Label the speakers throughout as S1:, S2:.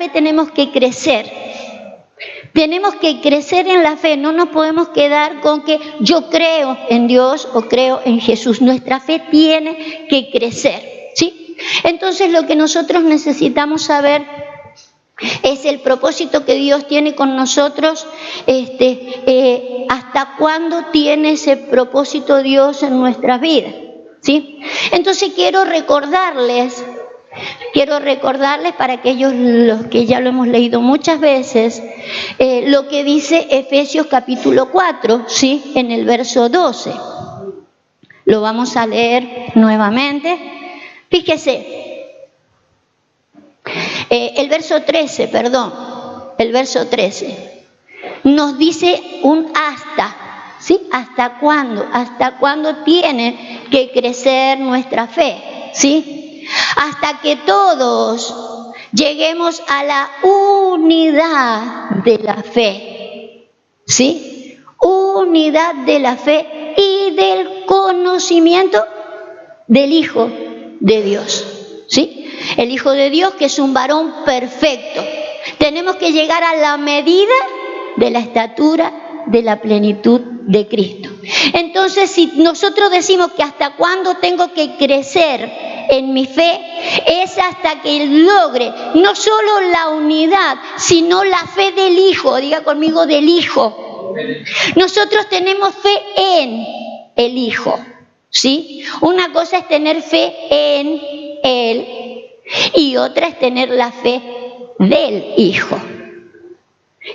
S1: fe tenemos que crecer. Tenemos que crecer en la fe, no nos podemos quedar con que yo creo en Dios o creo en Jesús. Nuestra fe tiene que crecer, ¿sí? Entonces lo que nosotros necesitamos saber es el propósito que Dios tiene con nosotros, hasta cuándo tiene ese propósito Dios en nuestras vidas, ¿sí? Entonces quiero recordarles para aquellos los que ya lo hemos leído muchas veces, lo que dice Efesios capítulo 4, ¿sí? En el verso 12. Lo vamos a leer nuevamente. Fíjese, el verso 13, el verso 13, nos dice un hasta, ¿sí? ¿Hasta cuándo? ¿Hasta cuándo tiene que crecer nuestra fe? ¿Sí? Hasta que todos lleguemos a la unidad de la fe, ¿sí? Unidad de la fe y del conocimiento del Hijo de Dios, ¿sí? El Hijo de Dios, que es un varón perfecto. Tenemos que llegar a la medida de la estatura de la plenitud de Cristo. Entonces, si nosotros decimos que hasta cuándo tengo que crecer en mi fe, es hasta que logre no solo la unidad, sino la fe del Hijo. Diga conmigo, del Hijo. Nosotros tenemos fe en el Hijo, ¿sí? Una cosa es tener fe en Él y otra es tener la fe del Hijo.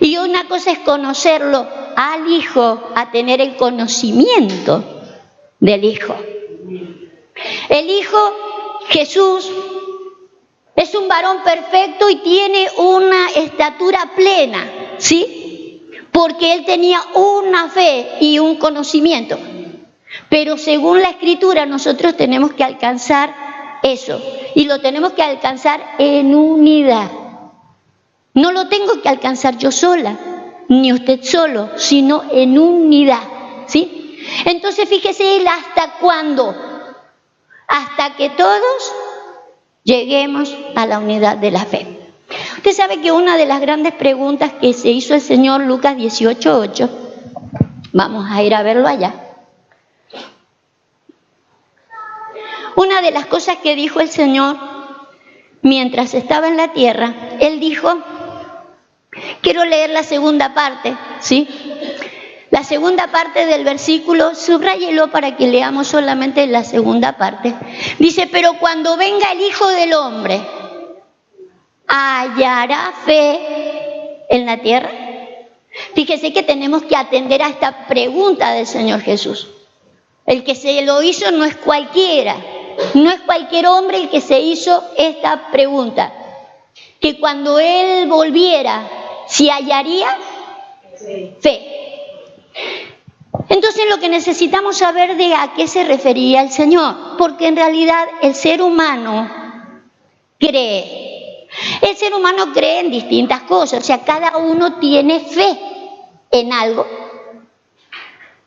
S1: Y una cosa es conocerlo al Hijo, a tener el conocimiento del Hijo. El Hijo, Jesús, es un varón perfecto y tiene una estatura plena, ¿sí? Porque Él tenía una fe y un conocimiento. Pero según la Escritura, nosotros tenemos que alcanzar eso. Y lo tenemos que alcanzar en unidad. No lo tengo que alcanzar yo sola, ni usted solo, sino en unidad, ¿sí? Entonces fíjese él hasta cuándo, hasta que todos lleguemos a la unidad de la fe. Usted sabe que una de las grandes preguntas que se hizo el Señor, Lucas 18:8, vamos a ir a verlo allá. Una de las cosas que dijo el Señor mientras estaba en la tierra, Él dijo, quiero leer la segunda parte, ¿sí? La segunda parte del versículo, subráyelo para que leamos solamente la segunda parte. Dice, pero cuando venga el Hijo del Hombre, ¿hallará fe en la tierra? Fíjese que tenemos que atender a esta pregunta del Señor Jesús. El que se lo hizo no es cualquiera, no es cualquier hombre el que se hizo esta pregunta. Que cuando Él volviera, ¿si hallaría fe? Entonces lo que necesitamos saber de a qué se refería el Señor, porque en realidad el ser humano cree. El ser humano cree en distintas cosas, o sea, cada uno tiene fe en algo.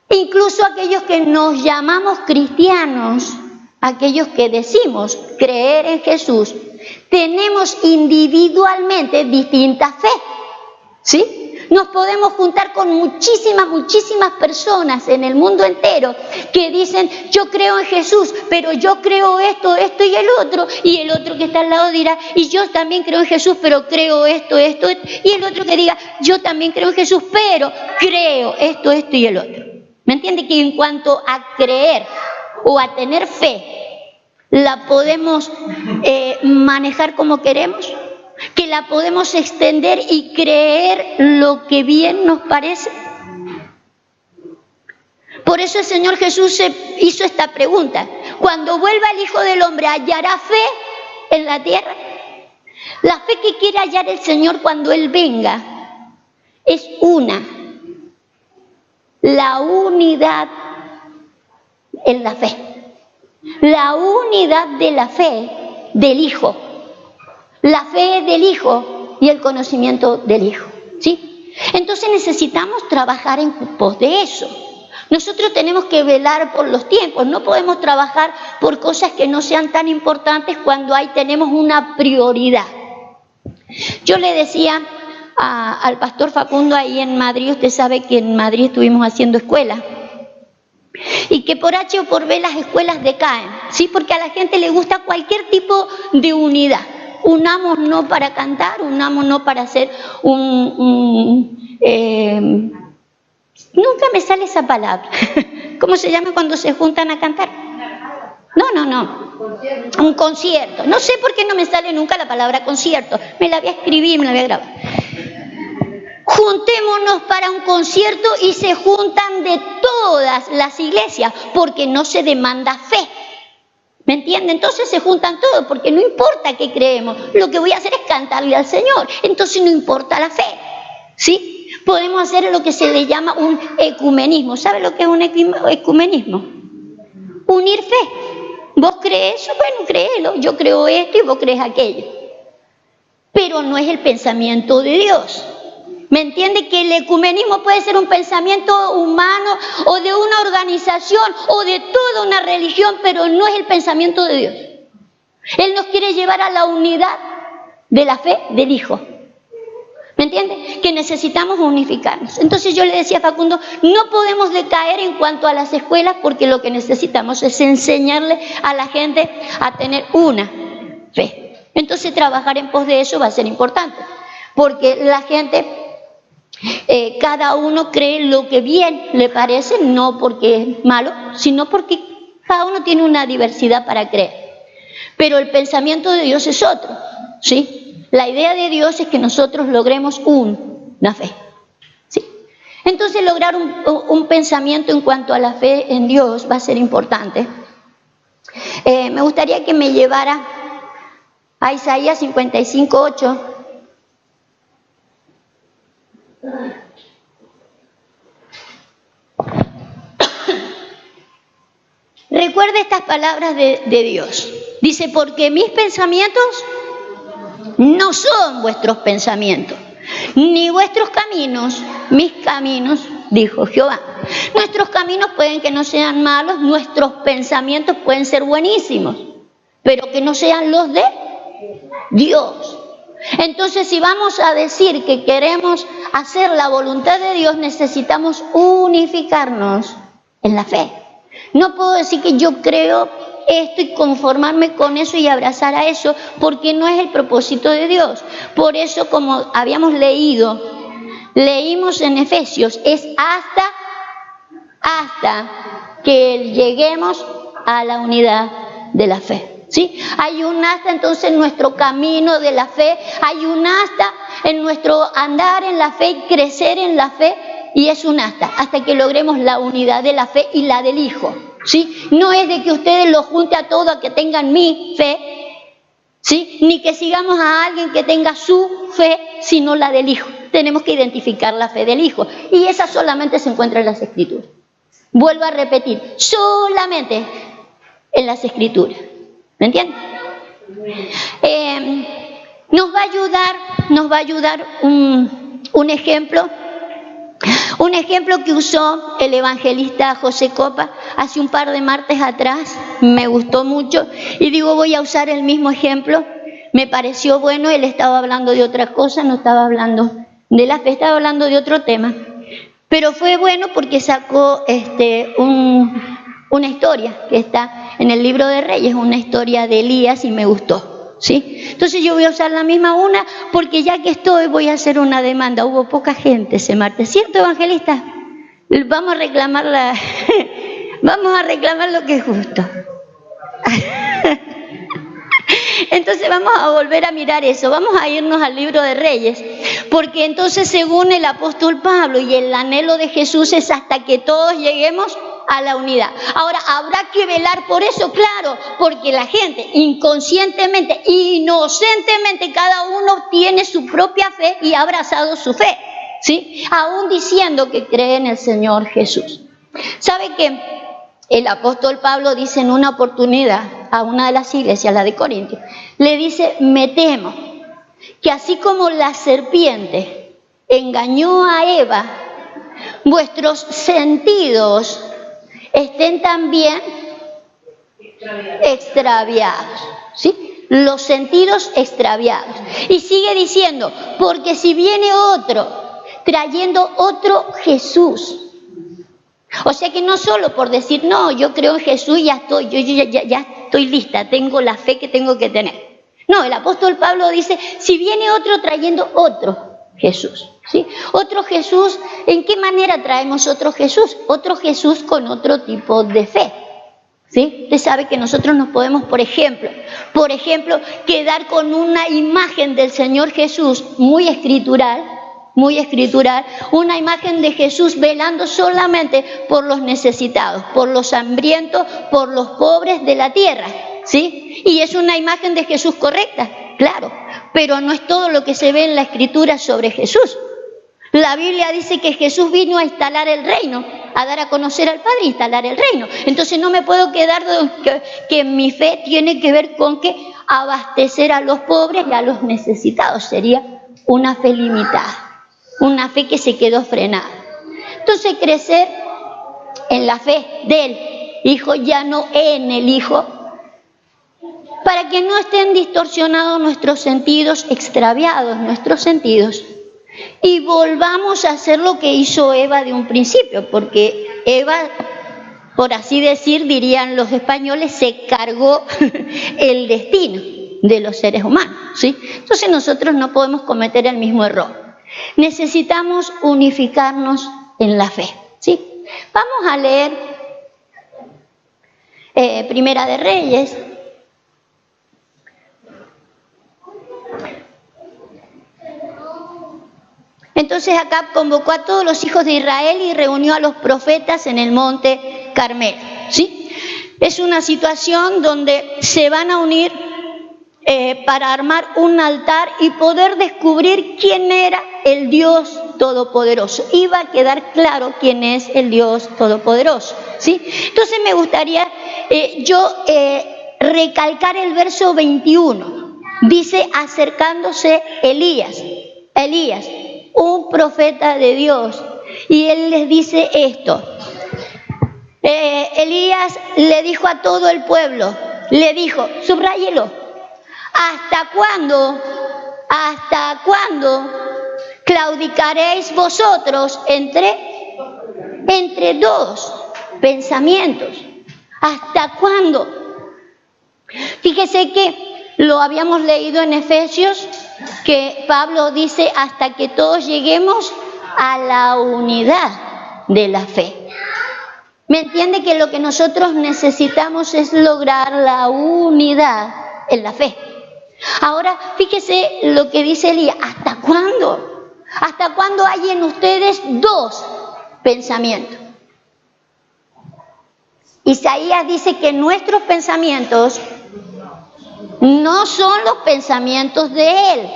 S1: Incluso aquellos que nos llamamos cristianos, aquellos que decimos creer en Jesús, tenemos individualmente distinta fe, ¿sí? Nos podemos juntar con muchísimas personas en el mundo entero que dicen, yo creo en Jesús, pero yo creo esto y el otro que está al lado dirá, y yo también creo en Jesús, pero creo esto, y el otro que diga, yo también creo en Jesús, pero creo esto y el otro. ¿Me entiende? Que en cuanto a creer o a tener fe, la podemos manejar como queremos, que la podemos extender y creer lo que bien nos parece. Por eso el Señor Jesús se hizo esta pregunta. Cuando vuelva el Hijo del Hombre, ¿hallará fe en la tierra? La fe que quiere hallar el Señor cuando Él venga es la unidad en la fe. La unidad de la fe del Hijo. La fe del Hijo y el conocimiento del Hijo, ¿sí? Entonces necesitamos trabajar en pos de eso. Nosotros tenemos que velar por los tiempos, no podemos trabajar por cosas que no sean tan importantes cuando ahí tenemos una prioridad. Yo le decía al pastor Facundo ahí en Madrid, usted sabe que en Madrid estuvimos haciendo escuela, y que por H o por B las escuelas decaen, ¿sí? Porque a la gente le gusta cualquier tipo de unidad. Unámonos para cantar, unámonos para hacer nunca me sale esa palabra. ¿Cómo se llama cuando se juntan a cantar? No. Un concierto. No sé por qué no me sale nunca la palabra concierto. Me la voy a escribir, me la voy a grabar. Juntémonos para un concierto y se juntan de todas las iglesias porque no se demanda fe. ¿Me entiende? Entonces se juntan todos porque no importa qué creemos. Lo que voy a hacer es cantarle al Señor. Entonces no importa la fe. ¿Sí? Podemos hacer lo que se le llama un ecumenismo. ¿Sabe lo que es un ecumenismo? Unir fe. ¿Vos crees eso? Bueno, créelo. Yo creo esto y vos crees aquello. Pero no es el pensamiento de Dios. ¿Me entiende? Que el ecumenismo puede ser un pensamiento humano o de una organización o de toda una religión, pero no es el pensamiento de Dios. Él nos quiere llevar a la unidad de la fe del Hijo. ¿Me entiende? Que necesitamos unificarnos. Entonces yo le decía a Facundo, no podemos decaer en cuanto a las escuelas porque lo que necesitamos es enseñarle a la gente a tener una fe. Entonces trabajar en pos de eso va a ser importante, porque la gente, cada uno cree lo que bien le parece, no porque es malo, sino porque cada uno tiene una diversidad para creer. Pero el pensamiento de Dios es otro, ¿sí? La idea de Dios es que nosotros logremos una fe, ¿sí? Entonces lograr un pensamiento en cuanto a la fe en Dios va a ser importante. Me gustaría que me llevara a Isaías 55:8. Recuerde estas palabras de Dios. Dice, porque mis pensamientos no son vuestros pensamientos, ni vuestros caminos, mis caminos, dijo Jehová. Nuestros caminos pueden que no sean malos, nuestros pensamientos pueden ser buenísimos, pero que no sean los de Dios. Entonces, si vamos a decir que queremos hacer la voluntad de Dios, necesitamos unificarnos en la fe. No puedo decir que yo creo esto y conformarme con eso y abrazar a eso, porque no es el propósito de Dios. Por eso, como habíamos leímos en Efesios, es hasta que lleguemos a la unidad de la fe, ¿sí? Hay un hasta entonces en nuestro camino de la fe, hay un hasta en nuestro andar en la fe y crecer en la fe, y es un hasta que logremos la unidad de la fe y la del Hijo, ¿sí? No es de que ustedes los junte a todos a que tengan mi fe, ¿sí? Ni que sigamos a alguien que tenga su fe, sino la del Hijo. Tenemos que identificar la fe del Hijo, y esa solamente se encuentra en las Escrituras. Vuelvo a repetir, solamente en las Escrituras. ¿Me entienden? Nos va a ayudar un ejemplo que usó el evangelista José Copa hace un par de martes atrás. Me gustó mucho y digo, voy a usar el mismo ejemplo. Me pareció bueno. Él estaba hablando de otra cosa, no estaba hablando de la fe, estaba hablando de otro tema, pero fue bueno porque sacó una historia que está en el libro de Reyes, una historia de Elías, y me gustó, ¿sí? Entonces yo voy a usar la misma porque ya que estoy voy a hacer una demanda. Hubo poca gente ese martes, ¿cierto, evangelista? Vamos a reclamar lo que es justo. Entonces vamos a volver a mirar eso, vamos a irnos al libro de Reyes, porque entonces según el apóstol Pablo y el anhelo de Jesús es hasta que todos lleguemos a la unidad. Ahora, habrá que velar por eso, claro, porque la gente inconscientemente, inocentemente, cada uno tiene su propia fe y ha abrazado su fe, ¿sí? Aún diciendo que cree en el Señor Jesús. ¿Sabe qué? El apóstol Pablo dice en una oportunidad a una de las iglesias, la de Corintios, le dice, me temo que así como la serpiente engañó a Eva, vuestros sentidos estén también extraviados, ¿sí? los sentidos extraviados. Y sigue diciendo, porque si viene otro, trayendo otro Jesús. O sea que no solo por decir, no, yo creo en Jesús y ya estoy, ya estoy lista, tengo la fe que tengo que tener. No, el apóstol Pablo dice, si viene otro trayendo otro Jesús, ¿sí? Otro Jesús, ¿en qué manera traemos otro Jesús? Otro Jesús con otro tipo de fe, ¿sí? Usted sabe que nosotros nos podemos, por ejemplo, quedar con una imagen del Señor Jesús muy escritural, una imagen de Jesús velando solamente por los necesitados, por los hambrientos, por los pobres de la tierra, ¿sí? Y es una imagen de Jesús correcta, claro, pero no es todo lo que se ve en la Escritura sobre Jesús. La Biblia dice que Jesús vino a instalar el reino, a dar a conocer al Padre, instalar el reino. Entonces no me puedo quedar que mi fe tiene que ver con que abastecer a los pobres y a los necesitados. Sería una fe limitada, una fe que se quedó frenada. Entonces crecer en la fe del Hijo, ya no en el Hijo, para que no estén distorsionados nuestros sentidos, extraviados nuestros sentidos, y volvamos a hacer lo que hizo Eva de un principio, porque Eva, por así decir, dirían los españoles, se cargó el destino de los seres humanos, ¿sí? Entonces nosotros no podemos cometer el mismo error. Necesitamos unificarnos en la fe, ¿sí? Vamos a leer Primera de Reyes. Entonces Acab convocó a todos los hijos de Israel y reunió a los profetas en el monte Carmelo, ¿sí? Es una situación donde se van a unir para armar un altar y poder descubrir quién era el Dios Todopoderoso. Iba a quedar claro quién es el Dios Todopoderoso, ¿sí? Entonces me gustaría recalcar el verso 21. Dice, acercándose Elías, un profeta de Dios, y él les dice esto. Elías le dijo a todo el pueblo, le dijo, subráyelo, ¿hasta cuándo claudicaréis vosotros entre dos pensamientos? ¿Hasta cuándo? Fíjese que lo habíamos leído en Efesios, que Pablo dice hasta que todos lleguemos a la unidad de la fe. ¿Me entiende que lo que nosotros necesitamos es lograr la unidad en la fe? Ahora, fíjese lo que dice Elías, ¿hasta cuándo? ¿Hasta cuándo hay en ustedes dos pensamientos? Isaías dice que nuestros pensamientos no son los pensamientos de Él.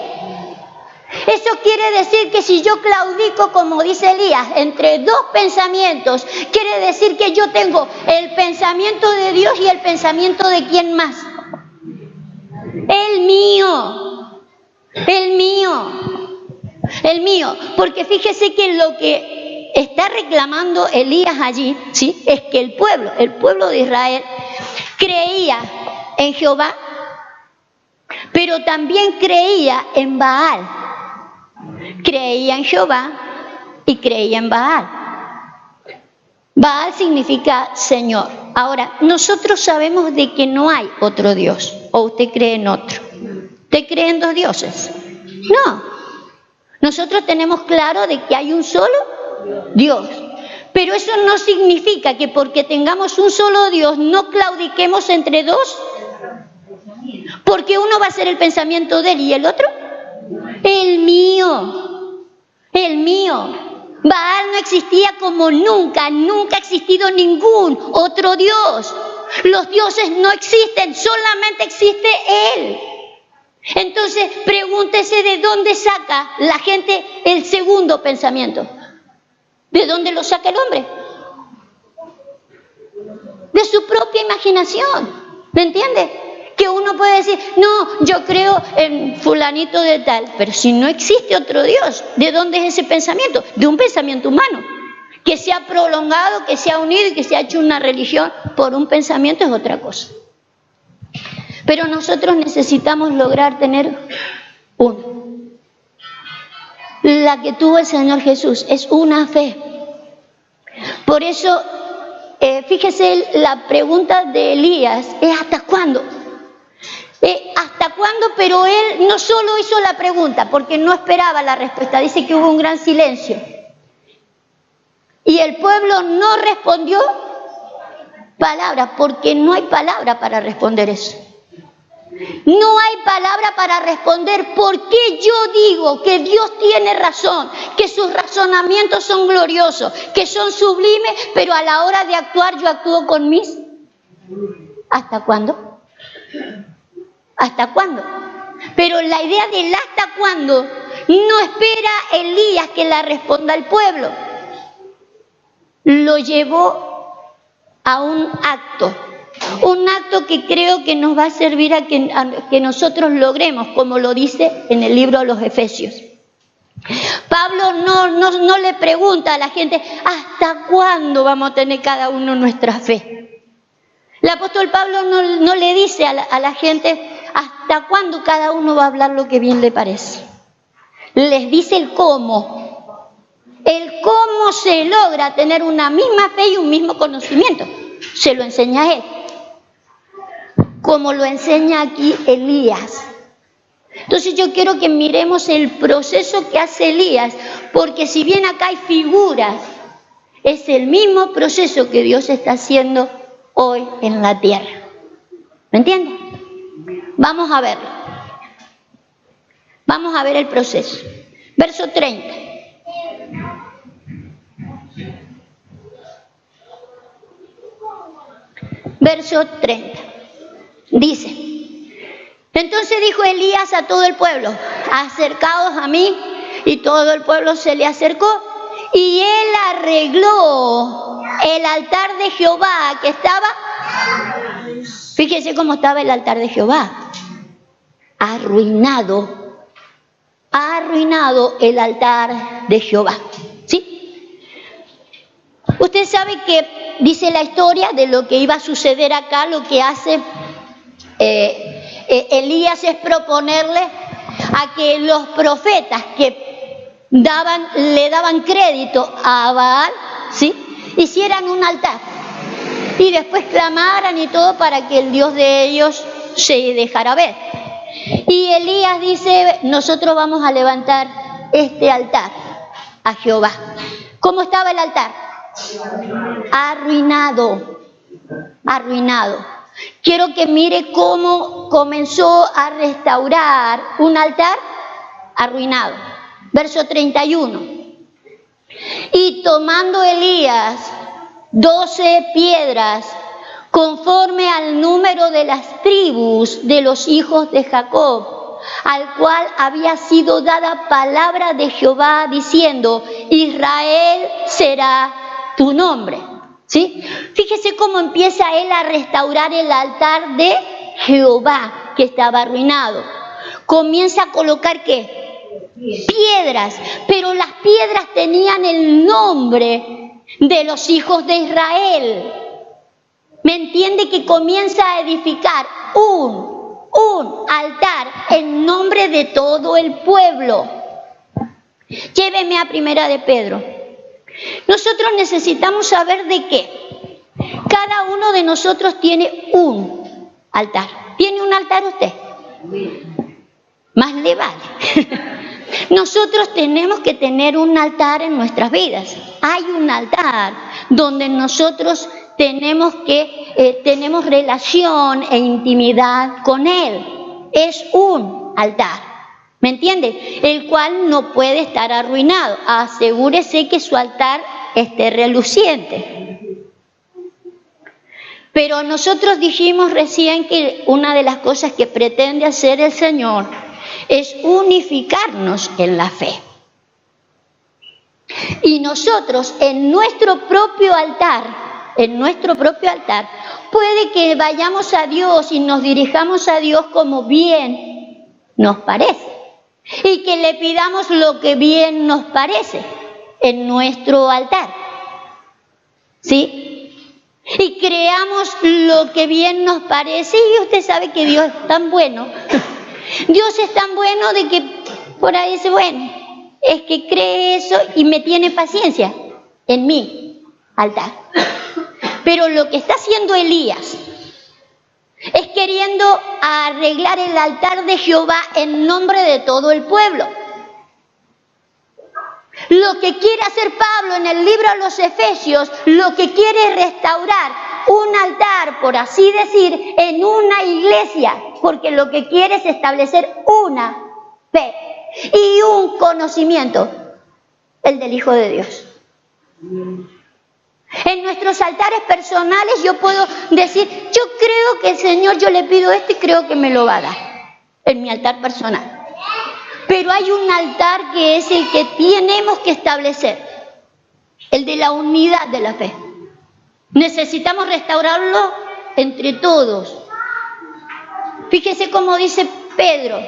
S1: Eso quiere decir que si yo claudico, como dice Elías, entre dos pensamientos, quiere decir que yo tengo el pensamiento de Dios y el pensamiento de ¿quién más? El mío. Porque fíjese que lo que está reclamando Elías allí, ¿sí? Es que el pueblo de Israel creía en Jehová, pero también creía en Baal. Creía en Jehová y creía en Baal. Baal significa Señor. Ahora, nosotros sabemos de que no hay otro Dios. ¿O usted cree en otro? ¿Usted cree en dos dioses? No. Nosotros tenemos claro de que hay un solo Dios. Pero eso no significa que porque tengamos un solo Dios no claudiquemos entre dos. Porque uno va a ser el pensamiento de él y el otro, el mío. Baal no existía como nunca ha existido ningún otro Dios. Los dioses no existen, solamente existe Él. Entonces, pregúntese de dónde saca la gente el segundo pensamiento. ¿De dónde lo saca el hombre? De su propia imaginación. ¿Me entiende? Que uno puede decir, no, yo creo en fulanito de tal, pero si no existe otro Dios, ¿de dónde es ese pensamiento? De un pensamiento humano, que se ha prolongado, que se ha unido y que se ha hecho una religión por un pensamiento es otra cosa. Pero nosotros necesitamos lograr tener uno. La que tuvo el Señor Jesús es una fe. Por eso, fíjese, la pregunta de Elías es ¿hasta cuándo? ¿Hasta cuándo? Pero él no solo hizo la pregunta, porque no esperaba la respuesta. Dice que hubo un gran silencio. Y el pueblo no respondió palabra, porque no hay palabra para responder eso. No hay palabra para responder por qué yo digo que Dios tiene razón, que sus razonamientos son gloriosos, que son sublimes, pero a la hora de actuar yo actúo con mis... ¿Hasta cuándo? ¿Hasta cuándo? Pero la idea del hasta cuándo no espera Elías que la responda el pueblo. Lo llevó a un acto que creo que nos va a servir a que nosotros logremos, como lo dice en el libro de los Efesios. Pablo no le pregunta a la gente ¿hasta cuándo vamos a tener cada uno nuestra fe? El apóstol Pablo no le dice a la gente ¿hasta cuándo cada uno va a hablar lo que bien le parece? Les dice el cómo. El cómo se logra tener una misma fe y un mismo conocimiento. Se lo enseña él. Como lo enseña aquí Elías. Entonces yo quiero que miremos el proceso que hace Elías, porque si bien acá hay figuras, es el mismo proceso que Dios está haciendo hoy en la tierra. ¿Me entienden? Vamos a verlo. Vamos a ver el proceso. Verso 30. Verso 30. Dice, entonces dijo Elías a todo el pueblo, acercaos a mí, y todo el pueblo se le acercó, y él arregló el altar de Jehová que estaba, fíjese cómo estaba el altar de Jehová, arruinado el altar de Jehová, ¿sí? Usted sabe que dice la historia de lo que iba a suceder acá, lo que hace Elías es proponerle a que los profetas que le daban crédito a Baal, ¿sí?, hicieran un altar y después clamaran y todo para que el Dios de ellos se dejara ver. Y Elías dice, nosotros vamos a levantar este altar a Jehová. ¿Cómo estaba el altar? Arruinado. Quiero que mire cómo comenzó a restaurar un altar arruinado. Verso 31. Y tomando Elías 12 piedras, conforme al número de las tribus de los hijos de Jacob, al cual había sido dada palabra de Jehová, diciendo, Israel será tu nombre. ¿Sí? Fíjese cómo empieza él a restaurar el altar de Jehová que estaba arruinado. Comienza a colocar ¿qué? Piedras, pero las piedras tenían el nombre de los hijos de Israel. ¿Me entiende? Que comienza a edificar un altar en nombre de todo el pueblo. Lléveme a Primera de Pedro. Nosotros necesitamos saber de qué. Cada uno de nosotros tiene un altar. ¿Tiene un altar usted? Más le vale. Nosotros tenemos que tener un altar en nuestras vidas. Hay un altar donde nosotros tenemos relación e intimidad con Él. Es un altar. ¿Me entiende? El cual no puede estar arruinado. Asegúrese que su altar esté reluciente. Pero nosotros dijimos recién que una de las cosas que pretende hacer el Señor es unificarnos en la fe. Y nosotros en nuestro propio altar, puede que vayamos a Dios y nos dirijamos a Dios como bien nos parece. Y que le pidamos lo que bien nos parece en nuestro altar. ¿Sí? y creamos lo que bien nos parece. Y usted sabe que Dios es tan bueno. Dios es tan bueno de que por ahí dice, bueno, es que cree eso y me tiene paciencia en mi altar. Pero lo que está haciendo Elías es queriendo arreglar el altar de Jehová en nombre de todo el pueblo. Lo que quiere hacer Pablo en el libro a los Efesios, lo que quiere es restaurar un altar, por así decir, en una iglesia, porque lo que quiere es establecer una fe y un conocimiento, el del Hijo de Dios. En nuestros altares personales yo puedo decir, yo creo que el Señor, yo le pido esto y creo que me lo va a dar, en mi altar personal. Pero hay un altar que es el que tenemos que establecer, el de la unidad de la fe. Necesitamos restaurarlo entre todos. Fíjese cómo dice Pedro,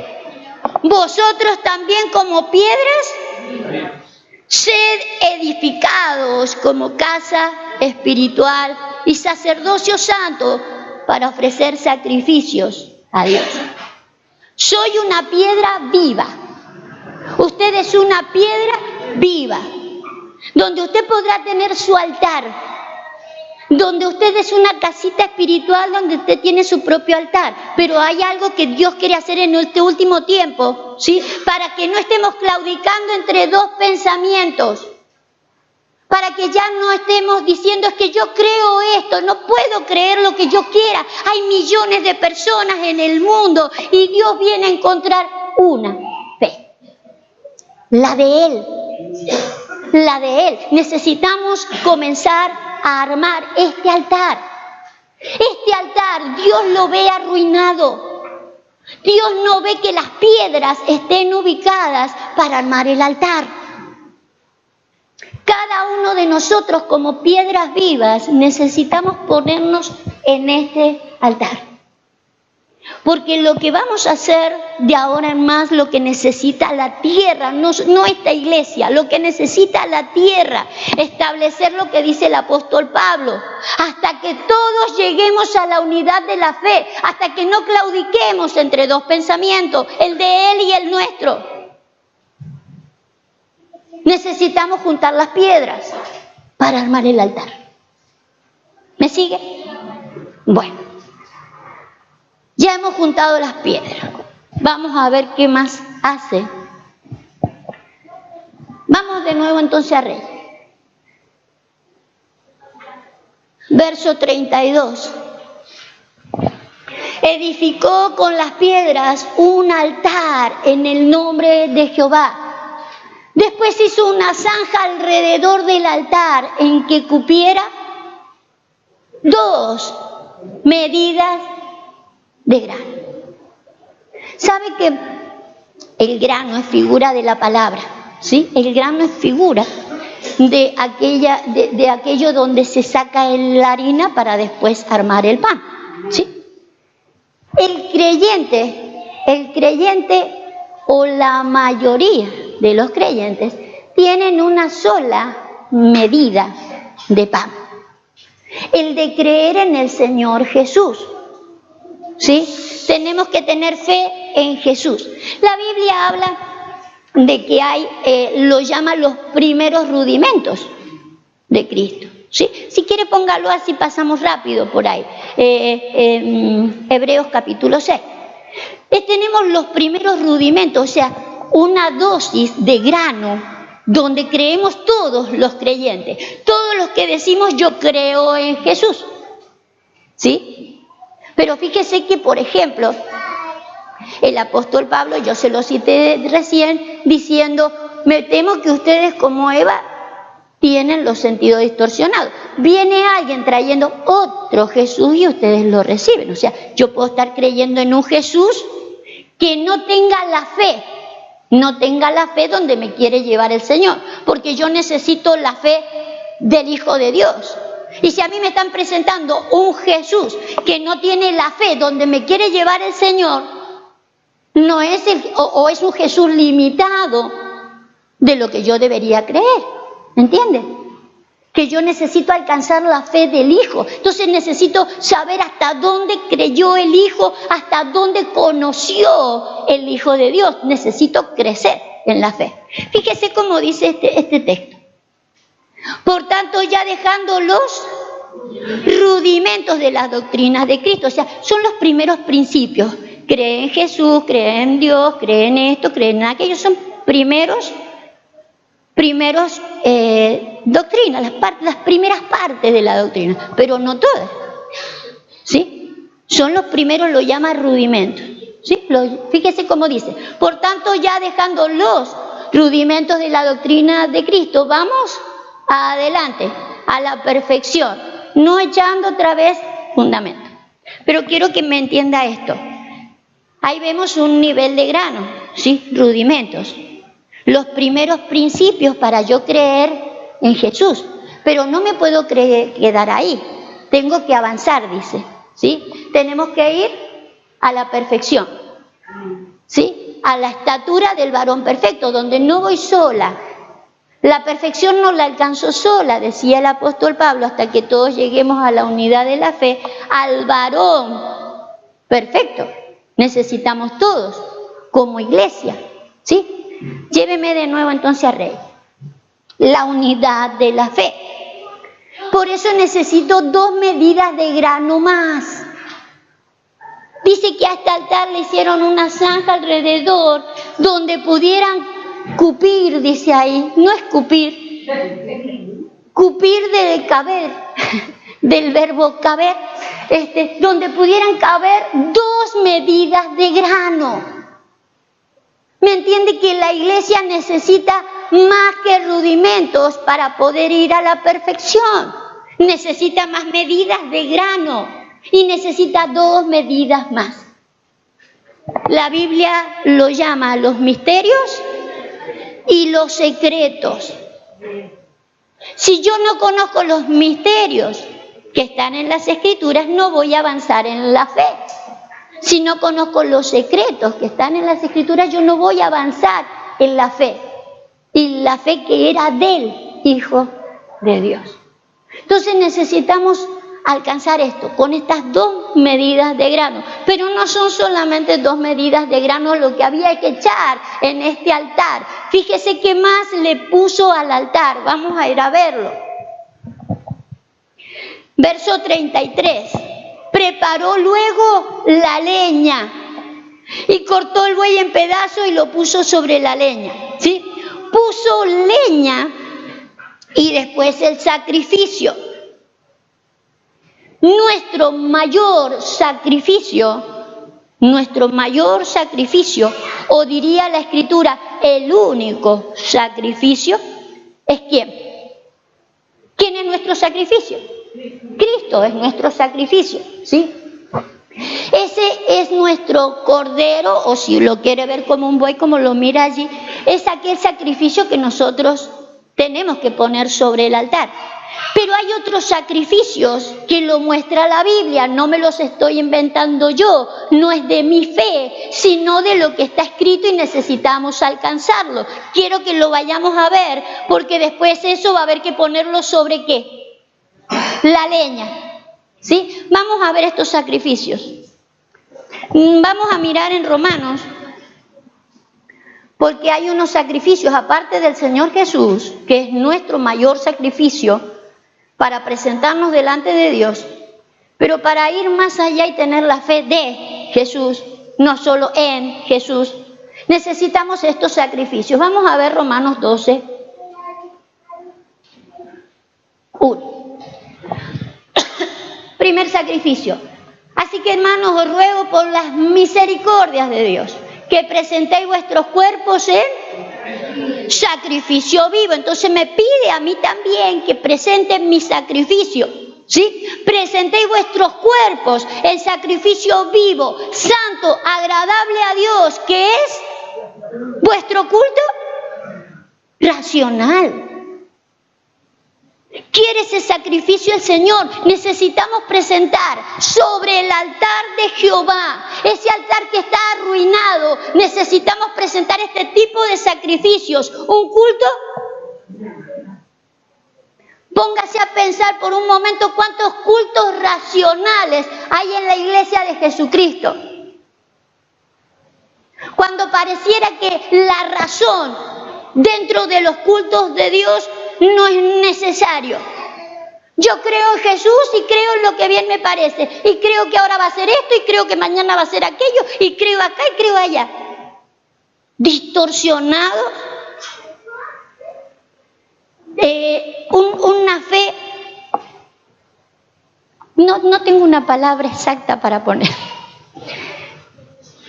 S1: vosotros también como piedras, sed edificados como casa espiritual y sacerdocio santo para ofrecer sacrificios a Dios. Soy una piedra viva. Usted es una piedra viva, donde usted podrá tener su altar, donde usted es una casita espiritual donde usted tiene su propio altar. Pero hay algo que Dios quiere hacer en este último tiempo, ¿sí? Para que no estemos claudicando entre dos pensamientos, para que ya no estemos diciendo, es que yo creo esto, no puedo creer lo que yo quiera. Hay millones de personas en el mundo y Dios viene a encontrar una fe. La de Él. La de Él. Necesitamos comenzar a armar este altar. Este altar Dios lo ve arruinado. Dios no ve que las piedras estén ubicadas para armar el altar. Cada uno de nosotros como piedras vivas necesitamos ponernos en este altar. Porque lo que vamos a hacer de ahora en más, lo que necesita la tierra, no esta iglesia, lo que necesita la tierra, establecer lo que dice el apóstol Pablo, hasta que todos lleguemos a la unidad de la fe, hasta que no claudiquemos entre dos pensamientos, el de Él y el nuestro. Necesitamos juntar las piedras para armar el altar. ¿Me sigue? Bueno. Ya hemos juntado las piedras. Vamos a ver qué más hace. Vamos de nuevo entonces a Reyes. Verso 32. Edificó con las piedras un altar en el nombre de Jehová. Después hizo una zanja alrededor del altar en que cupiera 2 medidas de grano. ¿Sabe que el grano es figura de la palabra? ¿Sí? El grano es figura de aquello donde se saca la harina para después armar el pan. ¿Sí? El creyente o la mayoría de los creyentes tienen una sola medida de pan. El de creer en el Señor Jesús. ¿Sí? Tenemos que tener fe en Jesús. La Biblia habla de que hay, lo llama los primeros rudimentos de Cristo. ¿Sí? Si quiere póngalo así, pasamos rápido por ahí. Hebreos capítulo 6. Tenemos los primeros rudimentos, o sea, una dosis de grano donde creemos todos los creyentes, todos los que decimos yo creo en Jesús. ¿Sí? Pero fíjese que, por ejemplo, el apóstol Pablo, yo se lo cité recién, diciendo, me temo que ustedes como Eva tienen los sentidos distorsionados. Viene alguien trayendo otro Jesús y ustedes lo reciben. O sea, yo puedo estar creyendo en un Jesús que no tenga la fe donde me quiere llevar el Señor, porque yo necesito la fe del Hijo de Dios. Y si a mí me están presentando un Jesús que no tiene la fe donde me quiere llevar el Señor, no es o es un Jesús limitado de lo que yo debería creer. ¿Entienden? que yo necesito alcanzar la fe del Hijo. Entonces necesito saber hasta dónde creyó el Hijo, hasta dónde conoció el Hijo de Dios. Necesito crecer en la fe. Fíjese cómo dice este texto. Por tanto, ya dejando los rudimentos de las doctrinas de Cristo, o sea, son los primeros principios. Cree en Jesús, cree en Dios, cree en esto, cree en aquello. Son primeros doctrinas, las primeras partes de la doctrina, pero no todas, ¿sí? Son los primeros, lo llama rudimentos, ¿sí? Fíjese cómo dice, por tanto, ya dejando los rudimentos de la doctrina de Cristo, vamos adelante, a la perfección, no echando otra vez fundamento. Pero quiero que me entienda esto. Ahí vemos un nivel de grano, ¿sí? Rudimentos. Los primeros principios para yo creer en Jesús. Pero no me puedo quedar ahí. Tengo que avanzar, dice, ¿sí? Tenemos que ir a la perfección, ¿sí? A la estatura del varón perfecto, donde no voy sola. La perfección no la alcanzo sola, decía el apóstol Pablo, hasta que todos lleguemos a la unidad de la fe, al varón perfecto. Necesitamos todos, como iglesia, ¿sí? Lléveme de nuevo entonces a Rey. La unidad de la fe. Por eso necesito 2 medidas de grano más. Dice que a este altar le hicieron una zanja alrededor donde pudieran cupir, dice ahí. No escupir. Cupir de caber, del verbo caber. Donde pudieran caber 2 medidas de grano. ¿Me entiende que la iglesia necesita más que rudimentos para poder ir a la perfección? Necesita más medidas de grano y necesita 2 medidas más. La Biblia lo llama los misterios y los secretos. Si yo no conozco los misterios que están en las Escrituras, no voy a avanzar en la fe. Si no conozco los secretos que están en las Escrituras, yo no voy a avanzar en la fe. Y la fe que era del Hijo de Dios. Entonces necesitamos alcanzar esto, con estas 2 medidas de grano. Pero no son solamente 2 medidas de grano lo que había que echar en este altar. Fíjese qué más le puso al altar. Vamos a ir a verlo. Verso 33. Preparó luego la leña y cortó el buey en pedazos y lo puso sobre la leña, ¿sí? Puso leña y después el sacrificio. Nuestro mayor sacrificio, o diría la Escritura, el único sacrificio, ¿es quién? ¿Quién es nuestro sacrificio? Cristo es nuestro sacrificio, ¿sí? Ese es nuestro cordero, o si lo quiere ver como un buey, como lo mira allí, es aquel sacrificio que nosotros tenemos que poner sobre el altar. Pero hay otros sacrificios que lo muestra la Biblia, no me los estoy inventando yo, no es de mi fe, sino de lo que está escrito y necesitamos alcanzarlo. Quiero que lo vayamos a ver, porque después eso va a haber que ponerlo sobre ¿qué? La leña, ¿sí? Vamos a ver estos sacrificios. Vamos a mirar en Romanos, porque hay unos sacrificios, aparte del Señor Jesús, que es nuestro mayor sacrificio para presentarnos delante de Dios, pero para ir más allá y tener la fe de Jesús, no solo en Jesús, necesitamos estos sacrificios. Vamos a ver Romanos 12, 1. Primer sacrificio. Así que, hermanos, os ruego por las misericordias de Dios que presentéis vuestros cuerpos en sacrificio vivo. Entonces me pide a mí también que presenten mi sacrificio, ¿sí? Presentéis vuestros cuerpos en sacrificio vivo, santo, agradable a Dios, que es vuestro culto racional. ¿Quiere ese sacrificio el Señor? Necesitamos presentar sobre el altar de Jehová, ese altar que está arruinado. Necesitamos presentar este tipo de sacrificios, un culto Póngase a pensar por un momento cuántos cultos racionales hay en la iglesia de Jesucristo. Cuando pareciera que la razón dentro de los cultos de Dios no es necesario. Yo creo en Jesús y creo en lo que bien me parece. Y creo que ahora va a ser esto y creo que mañana va a ser aquello. Y creo acá y creo allá. Distorsionado. Una fe. No tengo una palabra exacta para poner.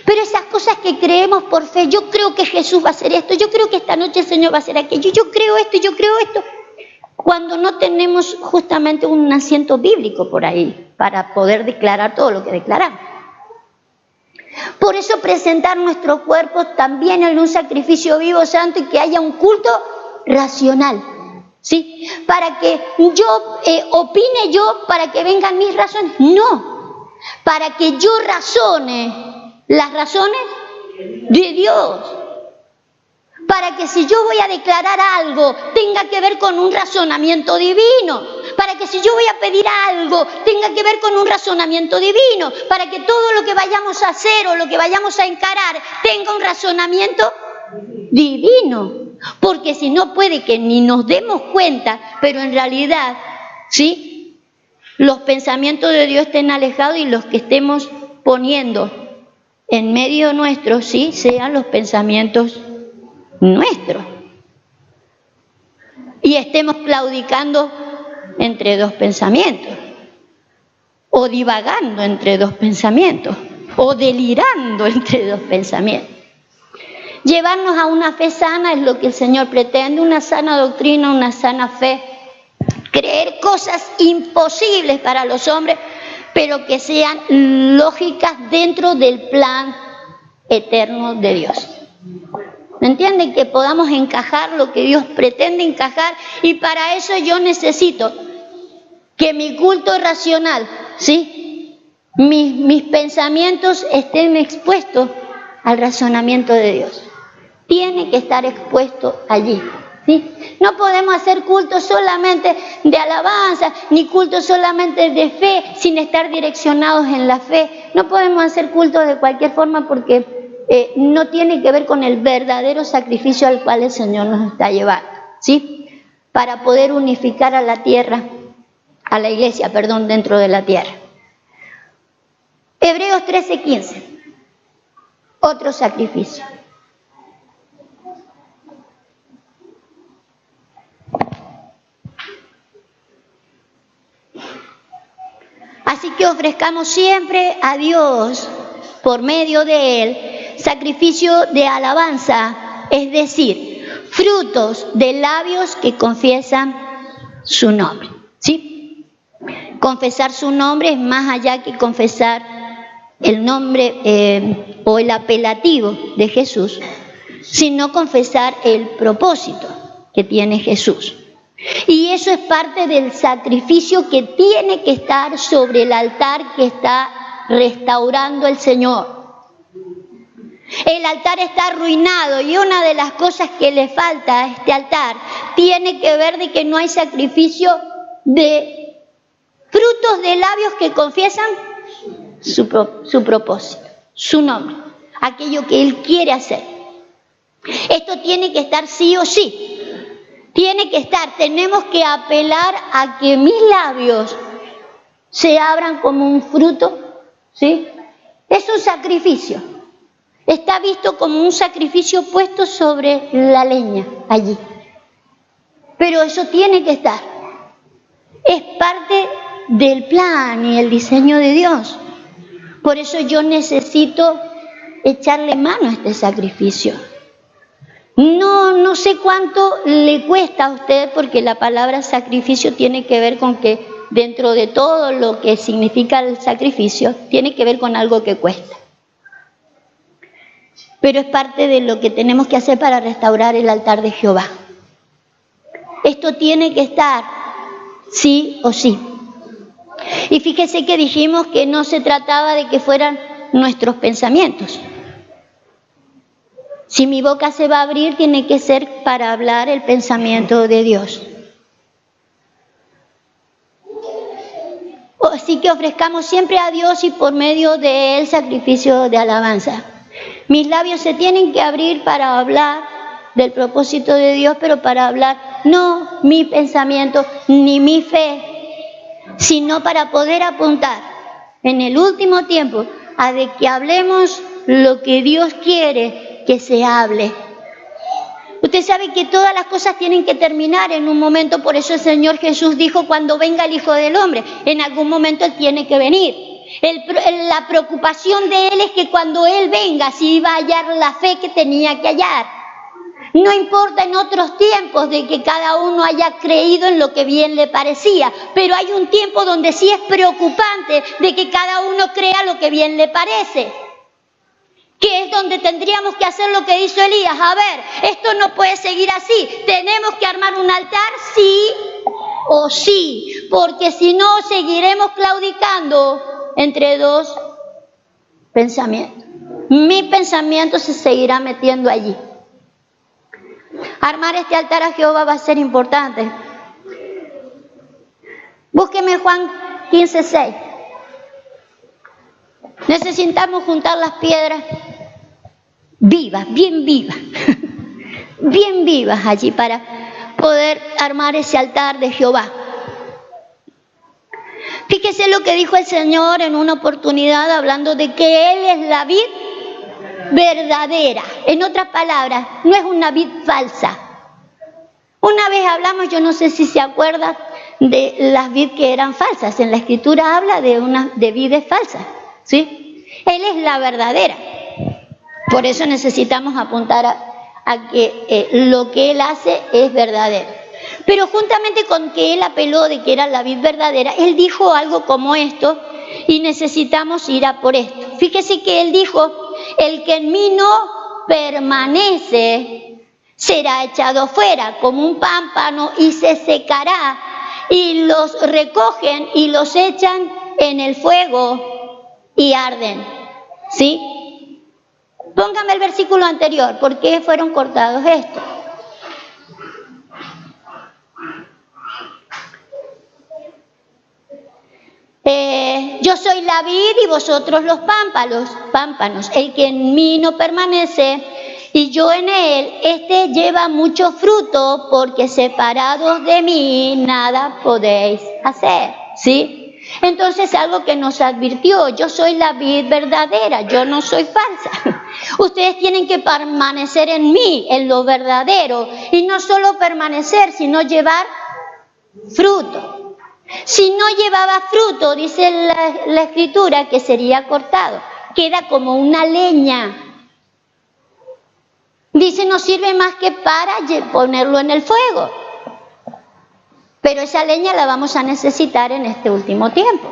S1: Pero esas cosas que creemos por fe, yo creo que Jesús va a hacer esto, yo creo que esta noche el Señor va a hacer aquello, yo creo esto, yo creo esto. Cuando no tenemos justamente un asiento bíblico por ahí para poder declarar todo lo que declaramos. Por eso presentar nuestro cuerpo también en un sacrificio vivo, santo, y que haya un culto racional, ¿sí? Para que yo opine yo, para que vengan mis razones. No, para que yo razone las razones de Dios. Para que si yo voy a declarar algo, tenga que ver con un razonamiento divino. Para que si yo voy a pedir algo, tenga que ver con un razonamiento divino. Para que todo lo que vayamos a hacer o lo que vayamos a encarar tenga un razonamiento divino. Porque si no, puede que ni nos demos cuenta, pero en realidad, ¿sí?, los pensamientos de Dios estén alejados y los que estemos poniendo en medio nuestro, sí, sean los pensamientos nuestros. Y estemos claudicando entre dos pensamientos, o divagando entre dos pensamientos, o delirando entre dos pensamientos. Llevarnos a una fe sana es lo que el Señor pretende, una sana doctrina, una sana fe. Creer cosas imposibles para los hombres, pero que sean lógicas dentro del plan eterno de Dios. ¿Me entienden? Que podamos encajar lo que Dios pretende encajar, y para eso yo necesito que mi culto racional, ¿sí?, mis pensamientos estén expuestos al razonamiento de Dios. Tiene que estar expuesto allí, ¿sí? No podemos hacer culto solamente de alabanza, ni culto solamente de fe, sin estar direccionados en la fe. No podemos hacer culto de cualquier forma porque no tiene que ver con el verdadero sacrificio al cual el Señor nos está llevando, ¿sí? Para poder unificar a la tierra, a la iglesia, perdón, dentro de la tierra. Hebreos 13:15. Otro sacrificio. Así que ofrezcamos siempre a Dios, por medio de Él, sacrificio de alabanza, es decir, frutos de labios que confiesan su nombre, ¿sí? Confesar su nombre es más allá que confesar el nombre o el apelativo de Jesús, sino confesar el propósito que tiene Jesús. Y eso es parte del sacrificio que tiene que estar sobre el altar que está restaurando el Señor. El altar está arruinado y una de las cosas que le falta a este altar tiene que ver de que no hay sacrificio de frutos de labios que confiesan su propósito, su nombre, aquello que Él quiere hacer. Esto tiene que estar sí o sí. Tiene que estar, tenemos que apelar a que mis labios se abran como un fruto, ¿sí? Es un sacrificio. Está visto como un sacrificio puesto sobre la leña allí. Pero eso tiene que estar. Es parte del plan y el diseño de Dios. Por eso yo necesito echarle mano a este sacrificio. No sé cuánto le cuesta a usted, porque la palabra sacrificio tiene que ver con que dentro de todo lo que significa el sacrificio, tiene que ver con algo que cuesta. Pero es parte de lo que tenemos que hacer para restaurar el altar de Jehová. Esto tiene que estar sí o sí. Y fíjese que dijimos que no se trataba de que fueran nuestros pensamientos. Si mi boca se va a abrir, tiene que ser para hablar el pensamiento de Dios. Así que ofrezcamos siempre a Dios y por medio de Él sacrificio de alabanza. Mis labios se tienen que abrir para hablar del propósito de Dios, pero para hablar no mi pensamiento ni mi fe, sino para poder apuntar en el último tiempo a de que hablemos lo que Dios quiere que se hable. Usted sabe que todas las cosas tienen que terminar en un momento, por eso el Señor Jesús dijo, cuando venga el Hijo del Hombre, en algún momento Él tiene que venir. La preocupación de Él es que cuando Él venga, si iba a hallar la fe que tenía que hallar. No importa en otros tiempos de que cada uno haya creído en lo que bien le parecía, pero hay un tiempo donde sí es preocupante de que cada uno crea lo que bien le parece. Que es donde tendríamos que hacer lo que hizo Elías. A ver, esto no puede seguir así. Tenemos que armar un altar, sí o sí, porque si no seguiremos claudicando entre dos pensamientos. Mi pensamiento se seguirá metiendo allí. Armar este altar a Jehová va a ser importante. Búsqueme Juan 15:6. Necesitamos juntar las piedras vivas, bien vivas, bien vivas allí para poder armar ese altar de Jehová. Fíjese lo que dijo el Señor en una oportunidad hablando de que Él es la vid verdadera. En otras palabras, no es una vid falsa. Una vez hablamos, yo no sé si se acuerda, de las vid que eran falsas. En la Escritura habla de vides falsas, ¿sí? Él es la verdadera. Por eso necesitamos apuntar a que lo que Él hace es verdadero. Pero juntamente con que Él apeló de que era la vid verdadera, Él dijo algo como esto y necesitamos ir a por esto. Fíjese que Él dijo, el que en mí no permanece será echado fuera como un pámpano y se secará, y los recogen y los echan en el fuego y arden. ¿Sí? Póngame el versículo anterior, ¿por qué fueron cortados estos? Yo soy la vid y vosotros los pámpanos. El que en mí no permanece y yo en él, este lleva mucho fruto, porque separados de mí nada podéis hacer. ¿Sí? Entonces algo que nos advirtió, yo soy la vid verdadera, yo no soy falsa. Ustedes tienen que permanecer en mí, en lo verdadero, y no solo permanecer, sino llevar fruto. Si no llevaba fruto, dice la Escritura, que sería cortado. Queda como una leña. Dice, no sirve más que para ponerlo en el fuego. Pero esa leña la vamos a necesitar en este último tiempo.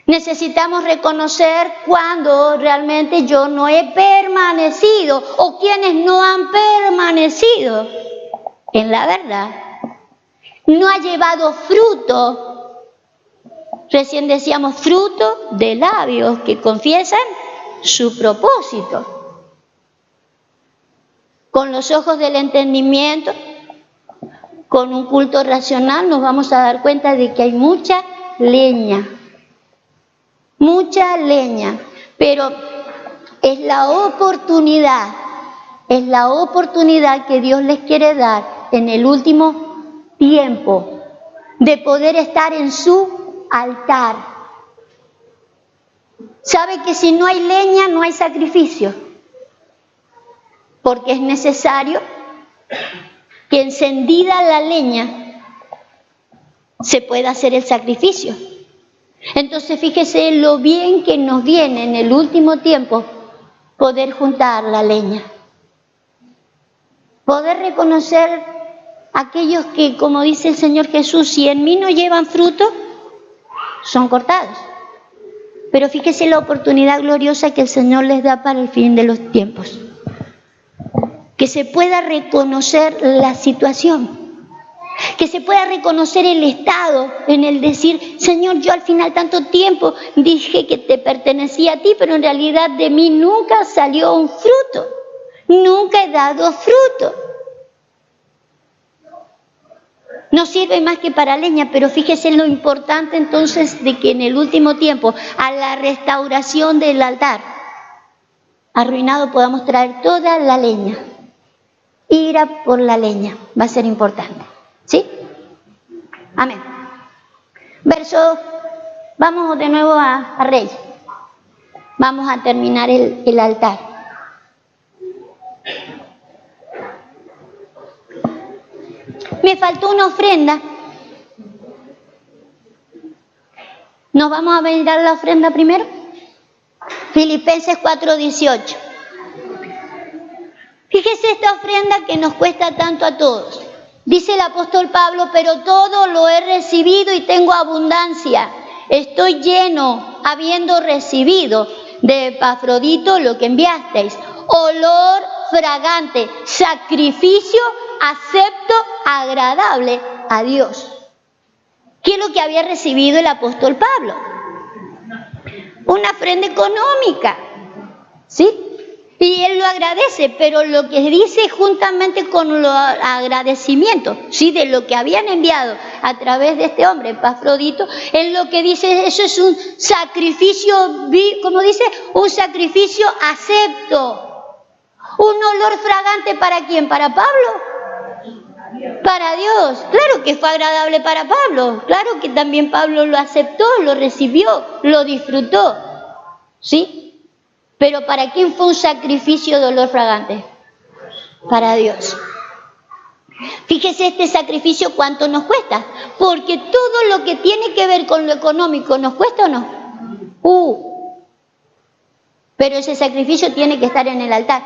S1: Necesitamos reconocer cuando realmente yo no he permanecido o quienes no han permanecido en la verdad. No ha llevado fruto. Recién decíamos fruto de labios que confiesan su propósito. Con los ojos del entendimiento, con un culto racional, nos vamos a dar cuenta de que hay mucha leña. Mucha leña. Pero es la oportunidad que Dios les quiere dar en el último tiempo de poder estar en su altar. ¿Sabe que si no hay leña no hay sacrificio? Porque es necesario que encendida la leña se pueda hacer el sacrificio. Entonces fíjese lo bien que nos viene en el último tiempo poder juntar la leña. Poder reconocer aquellos que, como dice el Señor Jesús, si en mí no llevan fruto, son cortados. Pero fíjese la oportunidad gloriosa que el Señor les da para el fin de los tiempos. Que se pueda reconocer la situación, que se pueda reconocer el estado en el decir, Señor, yo al final tanto tiempo dije que te pertenecía a ti, pero en realidad de mí nunca salió un fruto, nunca he dado fruto. no sirve más que para leña, pero fíjese lo importante entonces de que en el último tiempo, a la restauración del altar arruinado, podamos traer toda la leña. Ir a por la leña va a ser importante, ¿sí? Amén. Verso, vamos de nuevo a Reyes. Vamos a terminar el altar. Me faltó una ofrenda. ¿Nos vamos a mirar la ofrenda primero? Filipenses 4:18. Fíjese esta ofrenda que nos cuesta tanto a todos. Dice el apóstol Pablo, pero todo lo he recibido y tengo abundancia. Estoy lleno, habiendo recibido de Epafrodito lo que enviasteis. Olor fragante, sacrificio acepto, agradable a Dios. ¿Qué es lo que había recibido el apóstol Pablo? Una ofrenda económica, ¿sí? Y él lo agradece, pero lo que dice juntamente con los agradecimientos, ¿sí?, de lo que habían enviado a través de este hombre, Epafrodito, él lo que dice, eso es un sacrificio, como dice, un sacrificio acepto. ¿Un olor fragante para quién? ¿Para Pablo? Para Dios. Claro que fue agradable para Pablo, claro que también Pablo lo aceptó, lo recibió, lo disfrutó, ¿sí? Pero ¿para quién fue un sacrificio de olor fragante? Para Dios. Fíjese este sacrificio cuánto nos cuesta, porque todo lo que tiene que ver con lo económico, ¿nos cuesta o no? Pero ese sacrificio tiene que estar en el altar.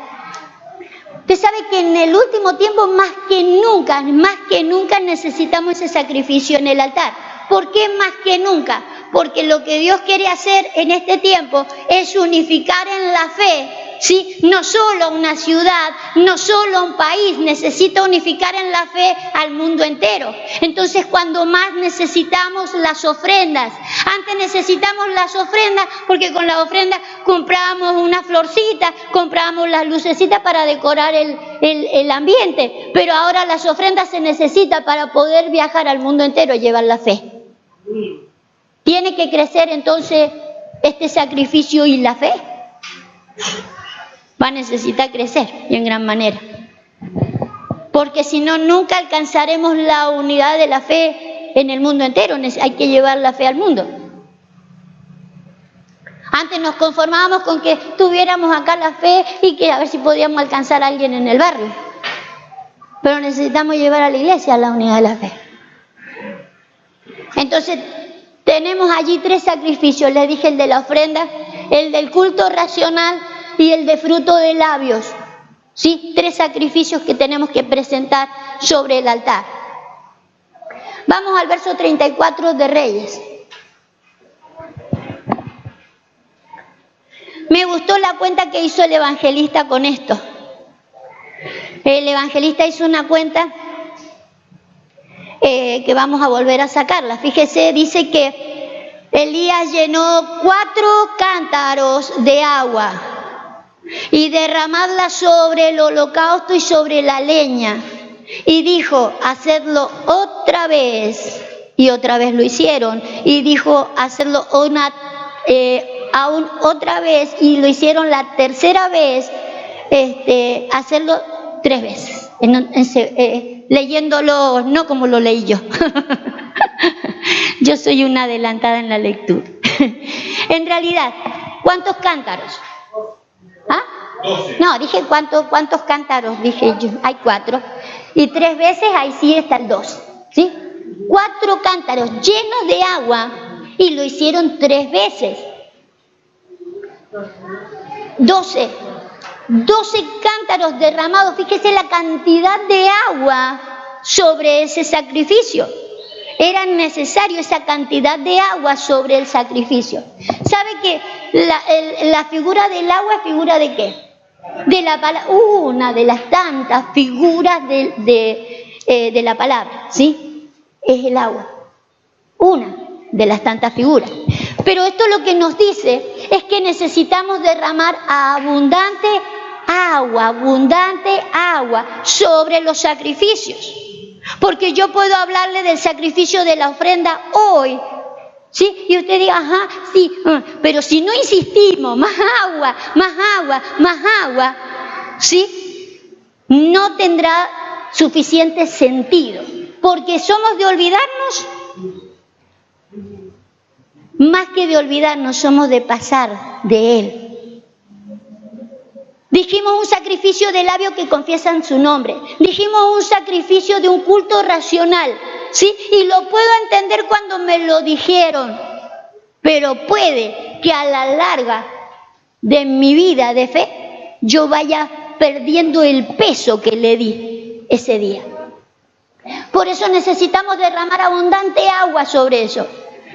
S1: Usted sabe que en el último tiempo más que nunca necesitamos ese sacrificio en el altar. ¿Por qué más que nunca? Porque lo que Dios quiere hacer en este tiempo es unificar en la fe, ¿sí? No solo una ciudad, no solo un país, necesita unificar en la fe al mundo entero. Entonces, cuando más necesitamos las ofrendas, antes necesitamos las ofrendas porque con las ofrendas comprábamos una florcita, comprábamos las lucecitas para decorar el ambiente, pero ahora las ofrendas se necesitan para poder viajar al mundo entero y llevar la fe. Tiene que crecer entonces este sacrificio y la fe. Va a necesitar crecer y en gran manera. Porque si no, nunca alcanzaremos la unidad de la fe en el mundo entero. Hay que llevar la fe al mundo. Antes nos conformábamos con que tuviéramos acá la fe y que a ver si podíamos alcanzar a alguien en el barrio. Pero necesitamos llevar a la iglesia la unidad de la fe. Entonces, tenemos allí 3 sacrificios. Les dije el de la ofrenda, el del culto racional y el de fruto de labios. ¿Sí? 3 sacrificios que tenemos que presentar sobre el altar. Vamos al verso 34 de Reyes. Me gustó la cuenta que hizo el evangelista con esto. El evangelista hizo una cuenta que vamos a volver a sacarla. Fíjese, dice que Elías llenó 4 cántaros de agua y derramadla sobre el holocausto y sobre la leña. Y dijo, hacedlo otra vez. Y otra vez lo hicieron. Y dijo, hacerlo aún otra vez. Y lo hicieron la tercera vez. Hacerlo 3 veces. Leyéndolo, no como lo leí yo. Yo soy una adelantada en la lectura. En realidad, ¿cuántos cántaros? ¿Ah?
S2: 12.
S1: No, dije ¿cuántos cántaros? Dije yo, hay 4. Y 3 veces, ahí sí está el 2. ¿Sí? 4 cántaros llenos de agua y lo hicieron 3 veces. 12 cántaros derramados. Fíjese la cantidad de agua sobre ese sacrificio. Era necesario esa cantidad de agua sobre el sacrificio. ¿Sabe que la figura del agua es figura de qué? De la palabra. Una de las tantas figuras de la palabra, ¿sí? Es el agua. Una de las tantas figuras. Pero esto lo que nos dice es que necesitamos derramar abundante agua sobre los sacrificios. Porque yo puedo hablarle del sacrificio de la ofrenda hoy, ¿sí? Y usted diga, ajá, sí, pero si no insistimos, más agua, más agua, más agua, ¿sí? No tendrá suficiente sentido, porque somos de olvidarnos, más que de olvidarnos, somos de pasar de Él. Dijimos un sacrificio de labios que confiesan su nombre. Dijimos un sacrificio de un culto racional, ¿sí? Y lo puedo entender cuando me lo dijeron, pero puede que a la larga de mi vida de fe yo vaya perdiendo el peso que le di ese día. Por eso necesitamos derramar abundante agua sobre eso.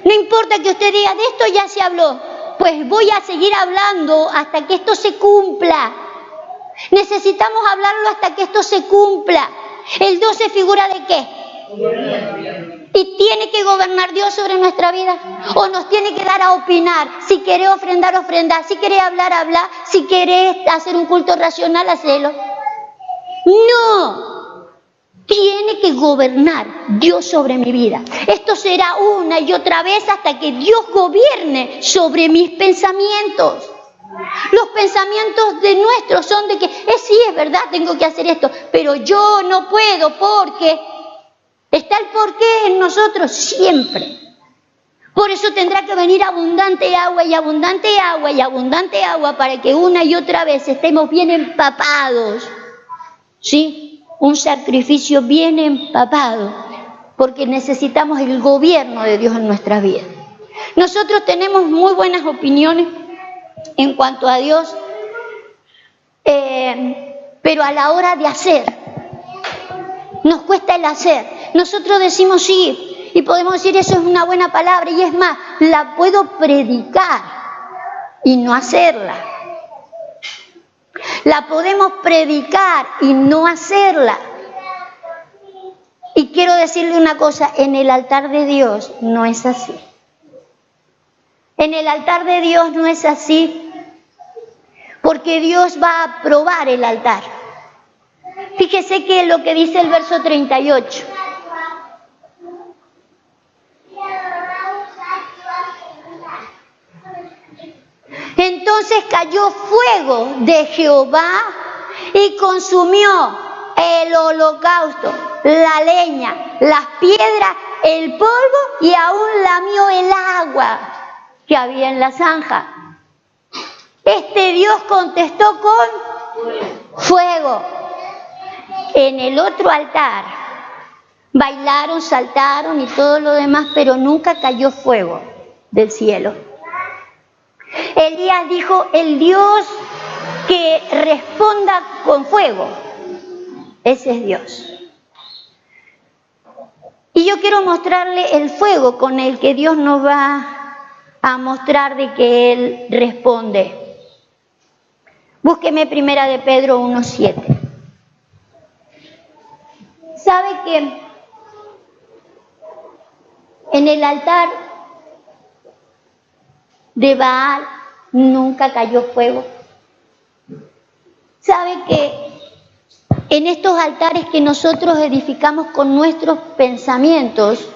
S1: No importa que usted diga, de esto ya se habló, pues voy a seguir hablando hasta que esto se cumpla. Necesitamos hablarlo hasta que esto se cumpla. ¿El 12 figura de qué? ¿Y tiene que gobernar Dios sobre nuestra vida? ¿O nos tiene que dar a opinar? Si querés ofrendar, ofrendar. Si querés hablar, hablar. Si querés hacer un culto racional, hacelo. No. Tiene que gobernar Dios sobre mi vida. Esto será una y otra vez hasta que Dios gobierne sobre mis pensamientos. Los pensamientos de nuestros son de que, sí, es verdad, tengo que hacer esto, pero yo no puedo porque está el porqué en nosotros siempre. Por eso tendrá que venir abundante agua y abundante agua y abundante agua para que una y otra vez estemos bien empapados. ¿Sí? Un sacrificio bien empapado, porque necesitamos el gobierno de Dios en nuestras vidas. Nosotros tenemos muy buenas opiniones en cuanto a Dios, pero a la hora de hacer, nos cuesta el hacer. Nosotros decimos sí, y podemos decir eso es una buena palabra, y es más, la puedo predicar y no hacerla. La podemos predicar y no hacerla. Y quiero decirle una cosa, en el altar de Dios no es así. En el altar de Dios no es así, porque Dios va a aprobar el altar. Fíjese que lo que dice el verso 38. Entonces cayó fuego de Jehová y consumió el holocausto, la leña, las piedras, el polvo y aún lamió el agua que había en la zanja. Este Dios contestó con fuego. En el otro altar bailaron, saltaron y todo lo demás, pero nunca cayó fuego del cielo. Elías dijo, el Dios que responda con fuego, ese es Dios. Y yo quiero mostrarle el fuego con el que Dios nos va a mostrar de que Él responde. Búsqueme primera de Pedro 1:7. ¿Sabe que en el altar de Baal nunca cayó fuego? ¿Sabe que en estos altares que nosotros edificamos con nuestros pensamientos,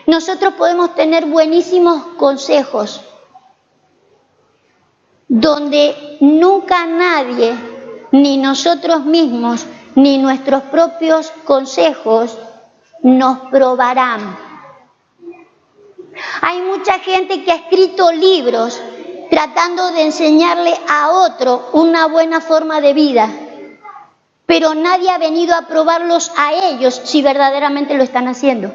S1: nosotros podemos tener buenísimos consejos, donde nunca nadie, ni nosotros mismos, ni nuestros propios consejos nos probarán? Hay mucha gente que ha escrito libros tratando de enseñarle a otro una buena forma de vida, pero nadie ha venido a probarlos a ellos si verdaderamente lo están haciendo.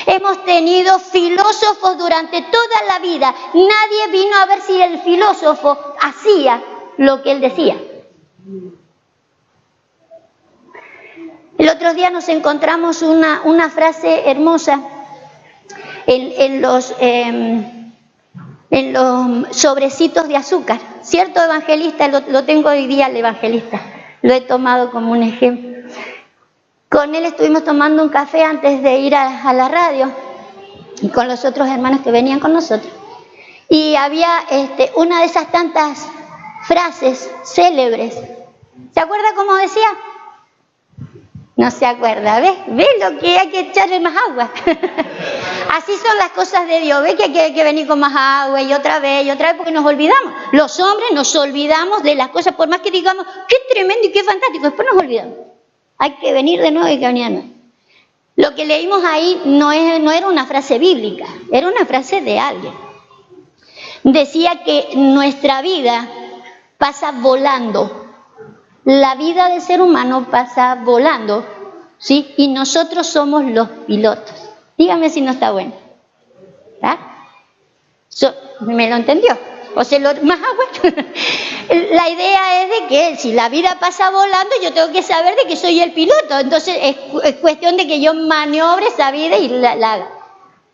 S1: Hemos tenido filósofos durante toda la vida. Nadie vino a ver si el filósofo hacía lo que él decía. El otro día nos encontramos una frase hermosa en los sobrecitos de azúcar. ¿Cierto, evangelista? Lo tengo hoy día el evangelista. Lo he tomado como un ejemplo. Con él estuvimos tomando un café antes de ir a la radio y con los otros hermanos que venían con nosotros. Y había una de esas tantas frases célebres. ¿Se acuerda cómo decía? No se acuerda, ¿ves? ¿Ves lo que hay que echarle más agua? Así son las cosas de Dios. ¿Ves que hay que venir con más agua y otra vez porque nos olvidamos? Los hombres nos olvidamos de las cosas, por más que digamos, qué tremendo y qué fantástico, después nos olvidamos. Hay que venir de nuevo y que venir de nuevo. Lo que leímos ahí no era una frase bíblica, era una frase de alguien. Decía que nuestra vida pasa volando. La vida del ser humano pasa volando, ¿sí? Y nosotros somos los pilotos. Dígame si no está bueno. ¿Ah? ¿Me lo entendió? ¿O se lo más agua? La idea es de que si la vida pasa volando, yo tengo que saber de que soy el piloto. Entonces es cuestión de que yo maniobre esa vida y la haga.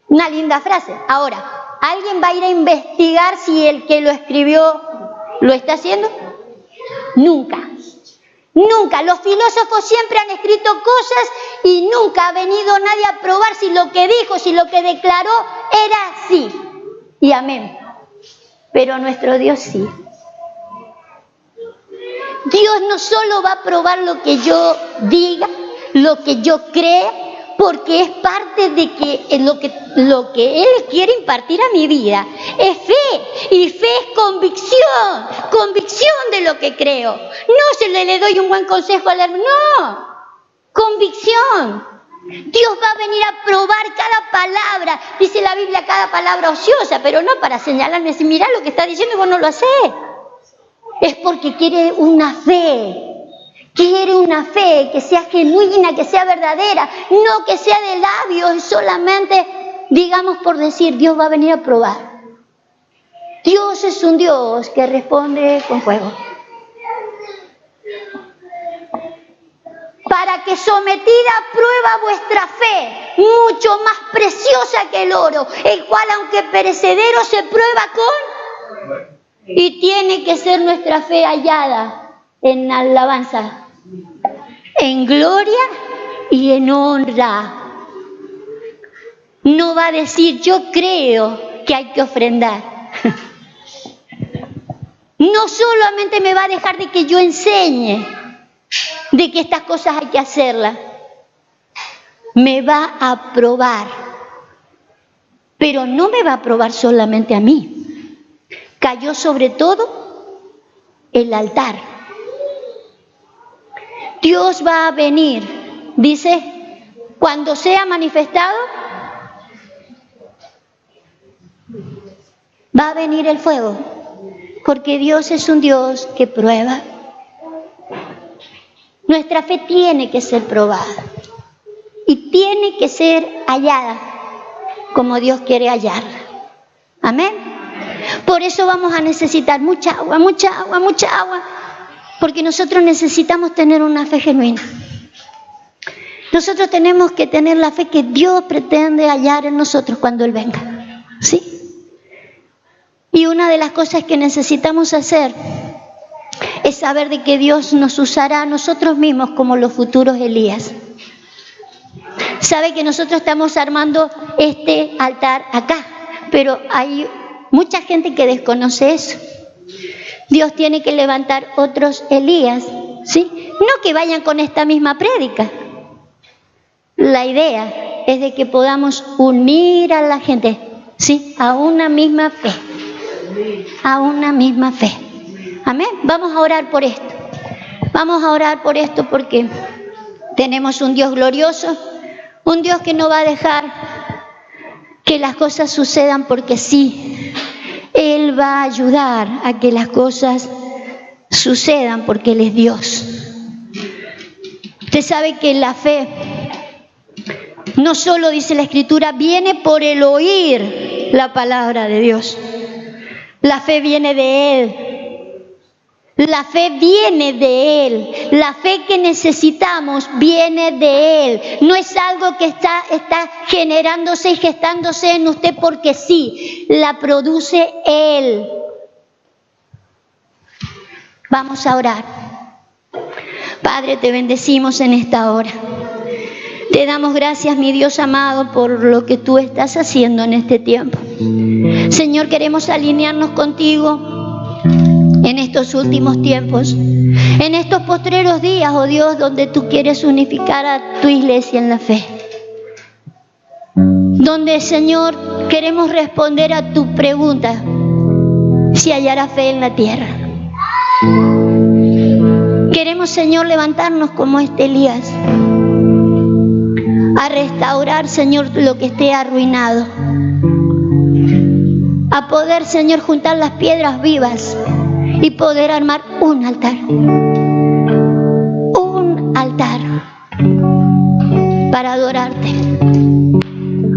S1: Una linda frase. Ahora, ¿alguien va a ir a investigar si el que lo escribió lo está haciendo? Nunca. Nunca. Los filósofos siempre han escrito cosas y nunca ha venido nadie a probar si lo que dijo, si lo que declaró era así. Y amén. Pero nuestro Dios sí. Dios no solo va a probar lo que yo diga, lo que yo crea, porque es parte de que lo que Él quiere impartir a mi vida es fe, y fe es convicción de lo que creo. No se le doy un buen consejo al hermano, no, convicción. Dios va a venir a probar cada palabra, dice la Biblia, cada palabra ociosa, pero no para señalarme, si mirá lo que está diciendo y vos no lo hacés. Es porque quiere una fe. Quiere una fe que sea genuina, que sea verdadera, no que sea de labios y solamente digamos por decir, Dios va a venir a probar. Dios es un Dios que responde con fuego. Para que sometida a prueba vuestra fe, mucho más preciosa que el oro, el cual aunque perecedero se prueba con... Y tiene que ser nuestra fe hallada en alabanza, en gloria y en honra. No va a decir, yo creo que hay que ofrendar. No solamente me va a dejar de que yo enseñe de que estas cosas hay que hacerlas. Me va a probar. Pero no me va a probar solamente a mí. Cayó sobre todo el altar. Dios va a venir, dice, cuando sea manifestado, va a venir el fuego, porque Dios es un Dios que prueba. Nuestra fe tiene que ser probada y tiene que ser hallada como Dios quiere hallarla. Amén. Por eso vamos a necesitar mucha agua, porque nosotros necesitamos tener una fe genuina. Nosotros tenemos que tener la fe que Dios pretende hallar en nosotros cuando Él venga. ¿Sí? Y una de las cosas que necesitamos hacer es saber de que Dios nos usará a nosotros mismos como los futuros Elías. Sabe que nosotros estamos armando este altar acá, pero hay mucha gente que desconoce eso. Dios tiene que levantar otros Elías, ¿sí? No que vayan con esta misma prédica. La idea es de que podamos unir a la gente, ¿sí? A una misma fe. A una misma fe. Amén. Vamos a orar por esto. Vamos a orar por esto porque tenemos un Dios glorioso, un Dios que no va a dejar que las cosas sucedan porque sí. Él va a ayudar a que las cosas sucedan porque Él es Dios. Usted sabe que la fe no solo, dice la Escritura, viene por el oír la palabra de Dios. La fe viene de Él. La fe viene de Él. La fe que necesitamos viene de Él. No es algo que está generándose y gestándose en usted porque sí. La produce Él. Vamos a orar. Padre, te bendecimos en esta hora. Te damos gracias, mi Dios amado, por lo que tú estás haciendo en este tiempo. Señor, queremos alinearnos contigo en estos últimos tiempos, en estos postreros días, oh Dios, donde tú quieres unificar a tu iglesia en la fe. Donde, Señor, queremos responder a tu pregunta, si hallará fe en la tierra. Queremos, Señor, levantarnos como Elías, a restaurar, Señor, lo que esté arruinado, a poder, Señor, juntar las piedras vivas y poder armar un altar para adorarte,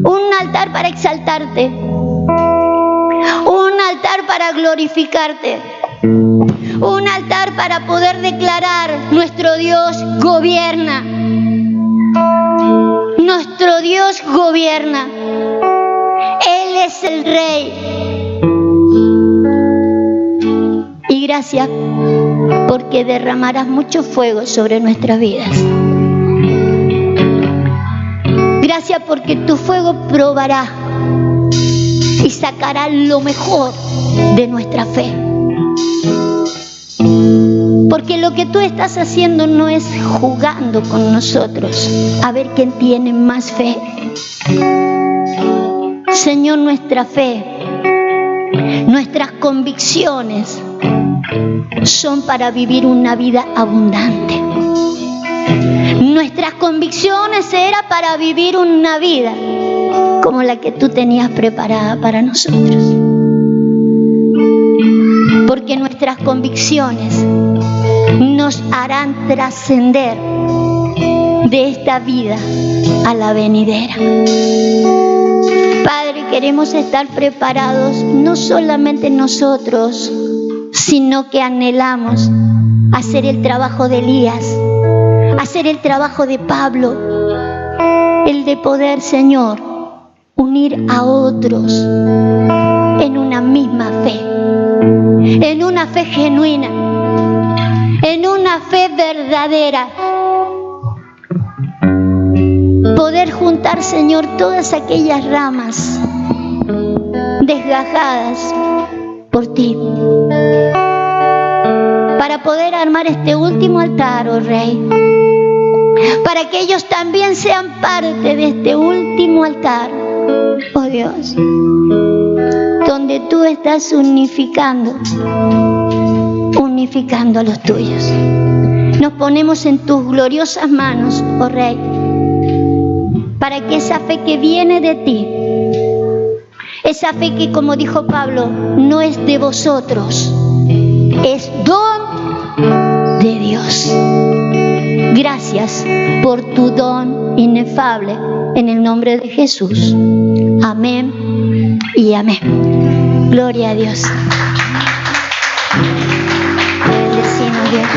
S1: un altar para exaltarte, un altar para glorificarte, un altar para poder declarar: nuestro Dios gobierna, nuestro Dios gobierna, Él es el Rey. Y gracias porque derramarás mucho fuego sobre nuestras vidas. Gracias porque tu fuego probará y sacará lo mejor de nuestra fe. Porque lo que tú estás haciendo no es jugando con nosotros a ver quién tiene más fe. Señor, nuestra fe, nuestras convicciones son para vivir una vida abundante. Nuestras convicciones eran para vivir una vida como la que tú tenías preparada para nosotros. Porque nuestras convicciones nos harán trascender de esta vida a la venidera. Padre, queremos estar preparados, no solamente nosotros, sino que anhelamos hacer el trabajo de Elías, hacer el trabajo de Pablo, el de poder, Señor, unir a otros en una misma fe, en una fe genuina, en una fe verdadera. Poder juntar, Señor, todas aquellas ramas desgajadas por ti, para poder armar este último altar, oh Rey, para que ellos también sean parte de este último altar, oh Dios, donde tú estás unificando a los tuyos. Nos ponemos en tus gloriosas manos, oh Rey, para que esa fe que viene de ti, esa fe que, como dijo Pablo, no es de vosotros, es don de Dios. Gracias por tu don inefable, en el nombre de Jesús. Amén y amén. Gloria a Dios. Bendecimos, Dios.